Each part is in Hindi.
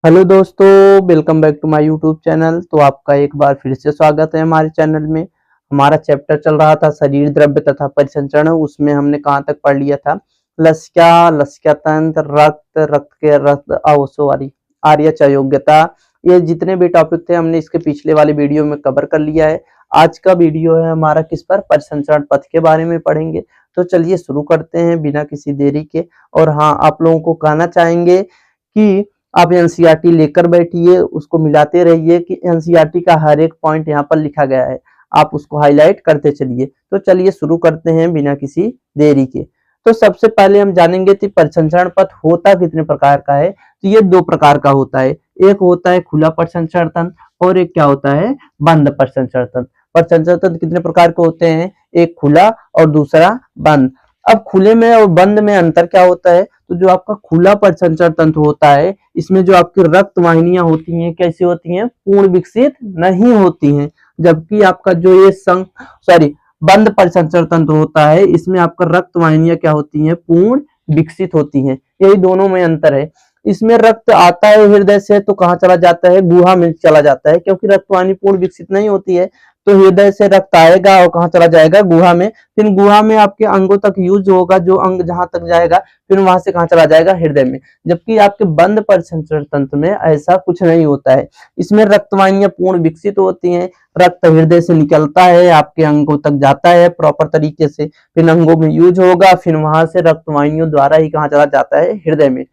हेलो दोस्तों, welcome back to my YouTube channel. तो आपका एक बार फिर से स्वागत है हमारे चैनल में। हमारा चैप्टर चल रहा था शरीर द्रव्य तथा परिसंचरण। उसमें हमने कहाँ तक पढ़ लिया था? लसिका, लसिका तंत्र, रक्त, रक्त के रक्त अवसोवारी, आर्यच अयोग्यता। ये जितने भी टॉपिक थे हमने इसके पिछले वाले वीडियो में कवर कर लिया है। आज का वीडियो है हमारा किस पर? परिसंचरण पथ के बारे में पढ़ेंगे। तो चलिए शुरू करते हैं बिना किसी देरी के। और हाँ, आप लोगों को कहना चाहेंगे कि आप एनसीईआरटी लेकर बैठिए, उसको मिलाते रहिए कि एनसीईआरटी का हर एक पॉइंट यहाँ पर लिखा गया है, आप उसको हाईलाइट करते चलिए। तो चलिए शुरू करते हैं बिना किसी देरी के। तो सबसे पहले हम जानेंगे कि परिसंचरण पथ होता कितने प्रकार का है। तो ये दो प्रकार का होता है, एक होता है खुला परिसंचरण तंत्र और एक क्या होता है? बंद परिसंचरण तंत्र। परिसंचरण तंत्र कितने प्रकार के होते हैं? एक खुला और दूसरा बंद। अब खुले में और बंद में अंतर क्या होता है? तो जो आपका खुला परिसंचरण तंत्र होता है, इसमें जो आपकी रक्त वाहिनियां होती हैं कैसी होती हैं? पूर्ण विकसित नहीं होती हैं। जबकि आपका जो ये बंद परिसंचरण तंत्र होता है, इसमें आपका रक्त वाहिनियां क्या होती हैं? पूर्ण विकसित होती हैं। यही दोनों में अंतर है। इसमें रक्त आता है हृदय से तो कहाँ चला जाता है? गुहा में चला जाता है, क्योंकि रक्त वाहिनी पूर्ण विकसित नहीं होती है। तो हृदय से रक्त आएगा और कहाँ चला जाएगा? गुहा में। फिर गुहा में आपके अंगों तक यूज होगा, जो अंग जहां तक जाएगा फिर वहां से कहाँ चला जाएगा? हृदय में। जबकि आपके बंद परिसंचरण तंत्र में ऐसा कुछ नहीं होता है। इसमें रक्तवाहिनियां पूर्ण विकसित होती हैं, रक्त हृदय से निकलता है, आपके अंगों तक जाता है प्रॉपर तरीके से, फिर अंगों में यूज होगा, फिर वहां से रक्तवाहिनियों द्वारा ही कहाँ चला जाता है? हृदय में।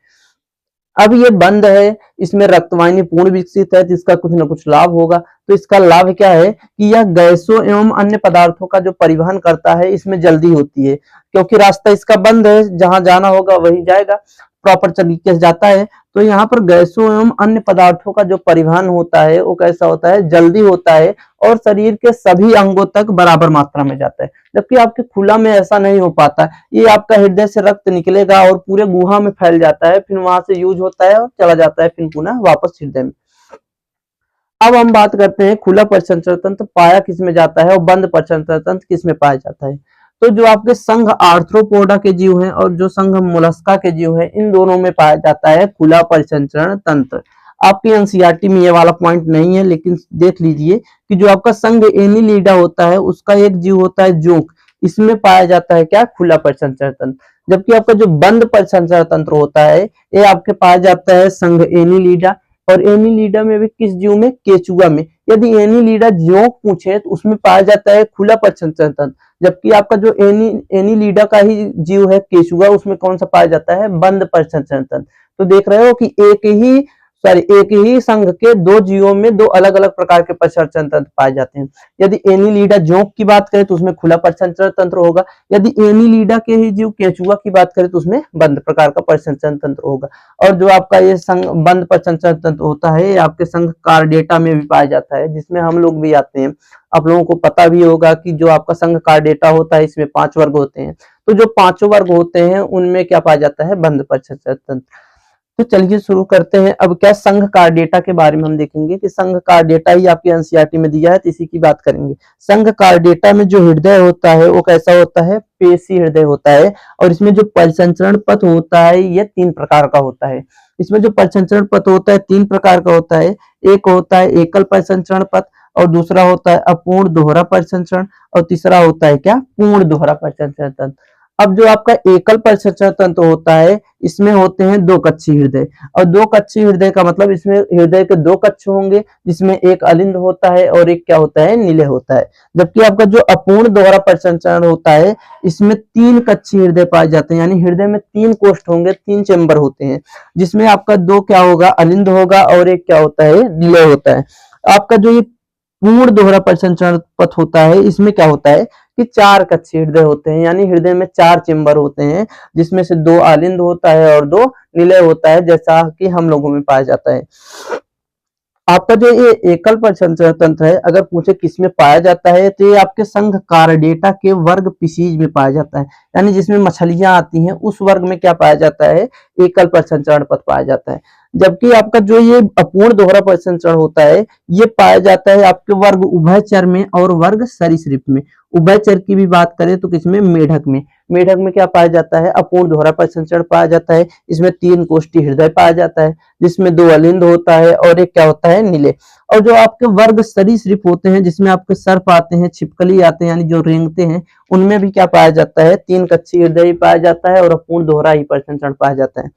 अब ये बंद है, इसमें रक्तवाहिनी पूर्ण विकसित है, जिसका कुछ न कुछ लाभ होगा। तो इसका लाभ क्या है कि यह गैसों एवं अन्य पदार्थों का जो परिवहन करता है, इसमें जल्दी होती है, क्योंकि रास्ता इसका बंद है, जहां जाना होगा वहीं जाएगा, प्रॉपर तरीके से जाता है। तो यहाँ पर गैसों एवं अन्य पदार्थों का जो परिवहन होता है वो कैसा होता है? जल्दी होता है और शरीर के सभी अंगों तक बराबर मात्रा में जाता है। जबकि आपके खुला में ऐसा नहीं हो पाता। ये आपका हृदय से रक्त निकलेगा और पूरे गुहा में फैल जाता है, फिर वहां से यूज होता है और चला जाता है फिर पुनः वापस हृदय में। अब हम बात करते हैं खुला परिसंचरण तंत्र पाया किस में जाता है और बंद परिसंचरण तंत्र किस में पाया जाता है। तो जो आपके संघ आर्थ्रोपोडा के जीव हैं और जो संघ मोलस्का के जीव हैं, इन दोनों में पाया जाता है खुला परिसंचरण तंत्र। आपकी एनसीईआरटी में ये वाला पॉइंट नहीं है, लेकिन देख लीजिए कि जो आपका संघ एनिलिडा होता है, उसका एक जीव होता है जोंक, इसमें पाया जाता है क्या? खुला परिसंचरण तंत्र। जबकि आपका जो बंद परिसंचरण तंत्र होता है, ये आपके पाया जाता है संघ एनिलिडा, और एनिलिडा में भी किस जीव में? केचुआ में। यदि एनिलिडा जोंक पूछे तो उसमें पाया जाता है खुला परिसंचरण तंत्र। जबकि आपका जो एनिलिडा का ही जीव है केचुआ, उसमें कौन सा पाया जाता है? बंद परिसंचरण तंत्र। तो देख रहे हो कि एक ही संघ के दो जीवों में दो अलग अलग प्रकार के परिसंचरण तंत्र पाए जाते हैं। यदि एनिलिडा जोंक की बात करें तो उसमें खुला परिसंचरण तंत्र होगा। यदि एनिलिडा के ही जीव केचुआ की बात करें तो उसमें बंद प्रकार का परिसंचरण तंत्र होगा। और जो आपका ये संघ बंद परिसंचरण तंत्र होता है, आपके संघ कार्डेटा में भी पाया जाता है, जिसमें हम लोग भी आते हैं। आप लोगों को पता भी होगा कि जो आपका संघ कार्डेटा होता है, इसमें 5 वर्ग होते हैं। तो जो 5 वर्ग होते हैं उनमें क्या पाया जाता है? बंद परिसंचरण तंत्र। तो चलिए शुरू करते हैं। अब क्या संघ कार्डेटा के बारे में हम देखेंगे कि संघ कार्डेटा ही आपकी एनसीईआरटी में दिया है, तो इसी की बात करेंगे। संघ कार्डेटा में जो हृदय होता है वो कैसा होता है? पेशी हृदय होता है। और इसमें जो परिसंचरण पथ होता है ये 3 प्रकार का होता है। इसमें जो परिसंचरण पथ होता है 3 प्रकार का होता है। एक होता है एकल परिसंचरण पथ, और दूसरा होता है अपूर्ण दोहरा परिसंचरण, और तीसरा होता है क्या? पूर्ण दोहरा परिसंचरण तंत्र। अब जो आपका एकल परिसंचरण तंत्र होता है, इसमें होते हैं 2 कक्षीय हृदय। और 2 कक्षीय हृदय का मतलब इसमें हृदय के 2 कक्ष होंगे, जिसमें एक अलिंद होता है और एक क्या होता है? निलय होता है। जबकि आपका जो अपूर्ण दोहरा परिसंचरण होता है, इसमें 3 कक्षीय हृदय पाए जाते हैं, यानी हृदय में 3 कोष्ठ होंगे, 3 चेंबर होते हैं, जिसमें आपका 2 क्या होगा? अलिंद होगा और एक क्या होता है? निलय होता है। आपका जो ये पूर्ण दोहरा परिसंचरण पथ होता है, इसमें क्या होता है कि 4 कक्षीय हृदय होते हैं, यानी हृदय में 4 चेंबर होते हैं, जिसमें से 2 आलिंद होता है और 2 निलय होता है, जैसा कि हम लोगों में पाया जाता है। आपका जो ये एकल परिसंचरण तंत्र है, अगर पूछे किस में पाया जाता है, तो ये आपके संघ कार्डेटा के वर्ग पिसीज में पाया जाता है, यानी जिसमें मछलियां आती हैं उस वर्ग में क्या पाया जाता है? एकल परिसंचरण पथ पाया जाता है। जबकि आपका जो ये अपूर्ण दोहरा परिसंचरण होता है, ये पाया जाता है आपके वर्ग उभयचर में और वर्ग सरीसृप में। उभयचर की भी बात करें तो किसमें? मेढक में। मेढक में क्या पाया जाता है, अपूर्ण दोहरा परिसंचरण पाया जाता है। इसमें 3 कोष्ठी हृदय पाया जाता है, जिसमें 2 अलिंद होता है और एक क्या होता है, नीले। और जो आपके वर्ग सरीसृप होते हैं, जिसमें आपके सर्प आते हैं, छिपकली आते हैं, यानी जो रेंगते हैं, उनमें भी क्या पाया जाता है, 3 कक्षीय हृदय पाया जाता है और अपूर्ण दोहरा ही परिसंचरण पाया जाता है।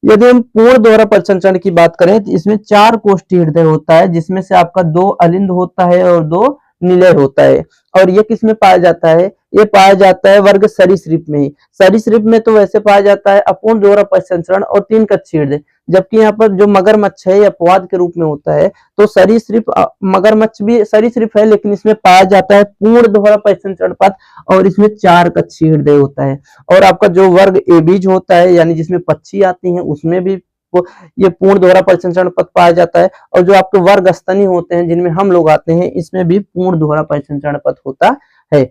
यदि हम पूर्ण दोहरा परिसंचरण की बात करें तो इसमें 4 कोष्ठी हृदय होता है, जिसमें से आपका 2 अलिंद होता है और 2 निलय होता है। और ये किसमें पाया जाता है, ये पाया जाता है वर्ग सरीसृप में ही। सरीसृप में तो वैसे पाया जाता है अपूर्ण दोहरा परिसंचरण और 3 कक्षीय हृदय, जबकि यहाँ पर जो मगरमच्छ है या अपवाद के रूप में होता है, तो सरीसृप मगरमच्छ भी सरीसृप है, लेकिन इसमें पाया जाता है पूर्ण दोहरा परिसंचरण पथ और इसमें 4 कक्षीय हृदय होता है। और आपका जो वर्ग एबीज होता है, यानी जिसमें पक्षी आती हैं, उसमें भी ये पूर्ण दोहरा परिसंचरण पथ पाया जाता है। और जो आपके वर्ग स्तनी होते हैं, जिनमें हम लोग आते हैं, इसमें भी पूर्ण दोहरा परिसंचरण पथ होता है।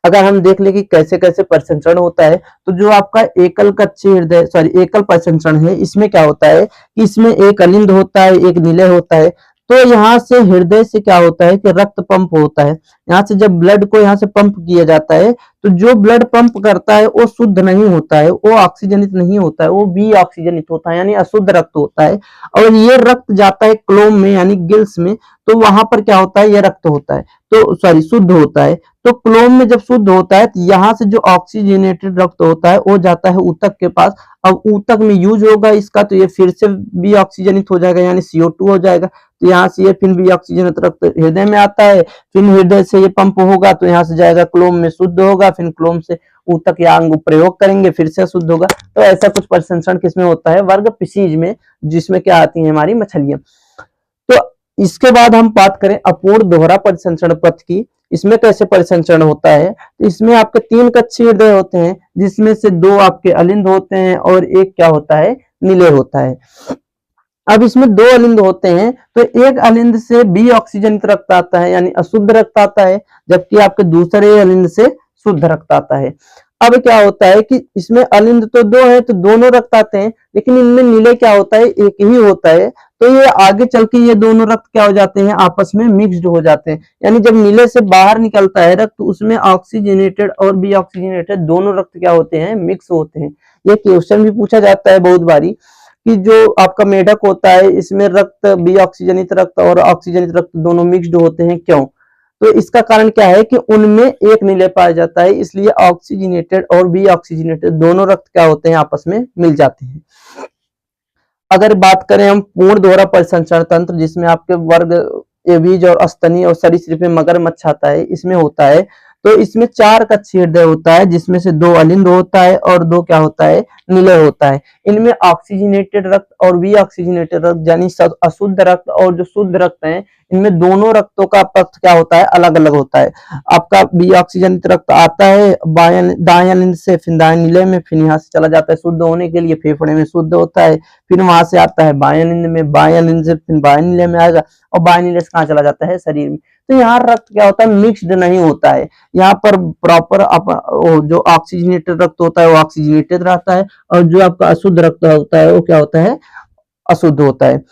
अगर हम देख ले कि कैसे कैसे परिसंचरण होता है, तो जो आपका एकल कक्षीय हृदय एकल परिसंचरण है, इसमें क्या होता है कि इसमें एक अलिंद होता है, एक निलय होता है। तो यहाँ से हृदय से क्या होता है कि रक्त पंप होता है। यहाँ से जब ब्लड को यहाँ से पंप किया जाता है, तो जो ब्लड पंप करता है वो शुद्ध नहीं होता है, वो ऑक्सीजनित नहीं होता है, वो बी ऑक्सीजनित होता है, यानी अशुद्ध रक्त होता है। और ये रक्त जाता है क्लोम में, यानी गिल्स में, तो वहां पर क्या होता है, ये रक्त होता है, तो शुद्ध होता है। तो क्लोम में जब शुद्ध होता है, तो यहाँ से जो ऑक्सीजनेटेड रक्त होता है वो जाता है ऊतक के पास। अब ऊतक में यूज होगा इसका, तो ये फिर से बी ऑक्सीजनित हो जाएगा, यानी CO2 हो जाएगा। तो यहाँ से ये फिर बी ऑक्सीजनित रक्त हृदय में आता है, फिर हृदय से ये पंप होगा, तो यहाँ से जाएगा क्लोम में, शुद्ध होगा, फिर क्लोम से ऊतक या अंग प्रयोग करेंगे, फिर से शुद्ध होगा। तो ऐसा कुछ परिसंचरण किसमें होता है, वर्ग पिसीज में, जिसमें क्या आती है हमारी मछलियां। तो इसके बाद हम बात करें अपूर्ण दोहरा परिसंचरण पथ की। इसमें कैसे परिसंचरण होता है, तो इसमें आपके 3 कक्षीय हृदय होते हैं, जिसमें से 2 आपके अलिंद होते हैं और एक क्या होता है, निलय होता है। अब इसमें 2 अलिंद होते हैं, तो एक अलिंद से बी ऑक्सीजनित रक्त आता है, यानी अशुद्ध रक्त आता है, जबकि आपके दूसरे अलिंद से शुद्ध रक्त आता है। अब क्या होता है कि इसमें अलिंद तो 2 है, तो दोनों रक्त आते हैं, लेकिन इनमें निलय क्या होता है, एक ही होता है। तो ये आगे चल के ये दोनों रक्त क्या हो जाते हैं, आपस में मिक्स्ड हो जाते हैं। यानी जब निलय से बाहर निकलता है रक्त, तो उसमें ऑक्सीजनेटेड और बी ऑक्सीजनेटेड दोनों रक्त क्या होते हैं, मिक्स होते हैं। ये क्वेश्चन भी पूछा जाता है बहुत बारी कि जो आपका मेढक होता है, इसमें रक्त बी ऑक्सीजनित रक्त और ऑक्सीजनित रक्त दोनों मिक्स्ड होते हैं, क्यों? तो इसका कारण क्या है कि उनमें एक निलय पाया जाता है, इसलिए ऑक्सीजनेटेड और बी ऑक्सीजनेटेड दोनों रक्त क्या होते हैं, आपस में मिल जाते हैं। अगर बात करें हम पूर्ण दोहरा परिसंचरण तंत्र, जिसमें आपके वर्ग एबीज और स्तनी और सरीसृप में मगरमच्छ आता है, इसमें होता है, तो इसमें 4 कक्षीय हृदय होता है, जिसमें से 2 अलिंद होता है और 2 क्या होता है, निलय होता है। इनमें ऑक्सीजनेटेड रक्त और बी ऑक्सीजनेटेड रक्त, यानी अशुद्ध रक्त और जो शुद्ध रक्त है, इनमें दोनों रक्तों का पथ क्या होता है, अलग अलग होता है। आपका बी ऑक्सीजनित रक्त आता है दाएं अलिंद से, फिर दाएं निलय में, फिर यहाँ से चला जाता है शुद्ध होने के लिए, फेफड़े में शुद्ध होता है, फिर वहां से आता है बाएं अलिंद में, बाएं अलिंद से फिर बाएं निलय में आएगा, और बाएं निलय से कहाँ चला जाता है, शरीर में। तो यहाँ रक्त क्या होता है, मिक्स्ड नहीं होता है। यहाँ पर प्रॉपर जो ऑक्सीजनेटेड रक्त होता है वो ऑक्सीजनेटेड रहता है, और जो आपका अशुद्ध रक्त होता है वो क्या होता है, अशुद्ध होता है।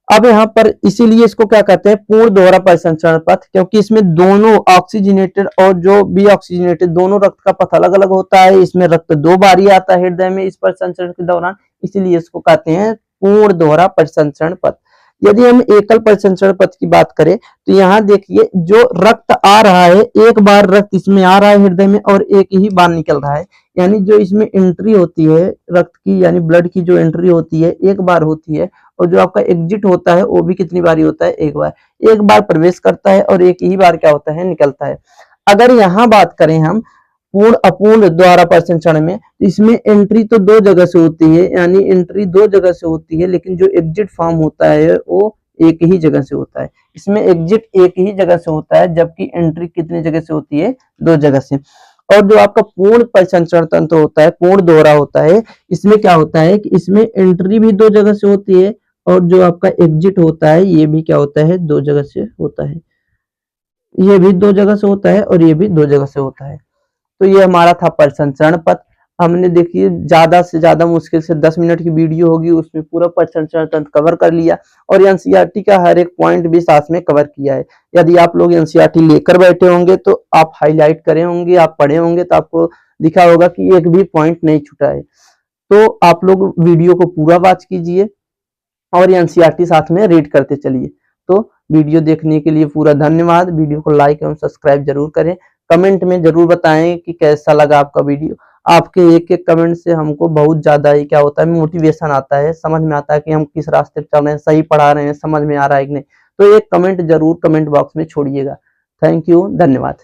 अब यहाँ पर इसीलिए इसको क्या कहते हैं, पूर्ण दोहरा परिसंचरण पथ, क्योंकि इसमें दोनों ऑक्सीजनेटेड और जो बी ऑक्सीजनेटेड दोनों रक्त का पथ अलग अलग होता है। इसमें रक्त 2 बार ही आता है हृदय में इस परिसंचरण के दौरान, इसीलिए इसको कहते हैं पूर्ण दोहरा परिसंचरण पथ। यदि हम एकल परिसंचरण पथ की बात करें, तो यहाँ देखिए जो रक्त आ रहा है, एक बार रक्त इसमें आ रहा है हृदय में और एक ही बार निकल रहा है, यानी जो इसमें एंट्री होती है रक्त की, यानी ब्लड की जो एंट्री होती है एक बार होती है, और जो आपका एग्जिट होता है वो भी कितनी बारी होता है, एक बार प्रवेश करता है और एक ही बार क्या होता है, निकलता है। अगर यहाँ बात करें हम पूर्ण अपूर्ण द्वारा परिसंचरण में, इसमें एंट्री तो 2 जगह से होती है, यानी एंट्री 2 जगह से होती है, लेकिन जो एग्जिट फॉर्म होता है वो एक ही जगह से होता है। इसमें एग्जिट एक ही जगह से होता है, जबकि एंट्री कितनी जगह से होती है, 2 जगह से। और जो आपका पूर्ण परिसंचरण तंत्र होता है, पूर्ण दोहरा होता है, इसमें क्या होता है कि इसमें एंट्री भी 2 जगह से होती है, और जो आपका एग्जिट होता है ये भी क्या होता है, 2 जगह से होता है। ये भी 2 जगह से होता है और ये भी 2 जगह से होता है। तो ये हमारा था परिसंचरण पथ। हमने देखिए ज्यादा से ज्यादा मुश्किल से 10 मिनट की वीडियो होगी, उसमें पूरा परिसंचरण तंत्र कवर कर लिया, और एनसीईआरटी का हर एक पॉइंट भी साथ में कवर किया है। यदि आप लोग एनसीईआरटी लेकर बैठे होंगे तो आप हाईलाइट करे होंगे, आप पढ़े होंगे, तो आपको दिखा होगा कि एक भी पॉइंट नहीं छूटा है। तो आप लोग वीडियो को पूरा वॉच कीजिए और एनसीईआरटी साथ में रीड करते चलिए। तो वीडियो देखने के लिए पूरा धन्यवाद। वीडियो को लाइक एवं सब्सक्राइब जरूर करें। कमेंट में जरूर बताएं कि कैसा लगा आपका वीडियो। आपके एक एक कमेंट से हमको बहुत ज्यादा ही क्या होता है, मोटिवेशन आता है, समझ में आता है कि हम किस रास्ते पर चल रहे हैं, सही पढ़ा रहे हैं, समझ में आ रहा है कि नहीं। तो एक कमेंट जरूर कमेंट बॉक्स में छोड़िएगा। थैंक यू, धन्यवाद।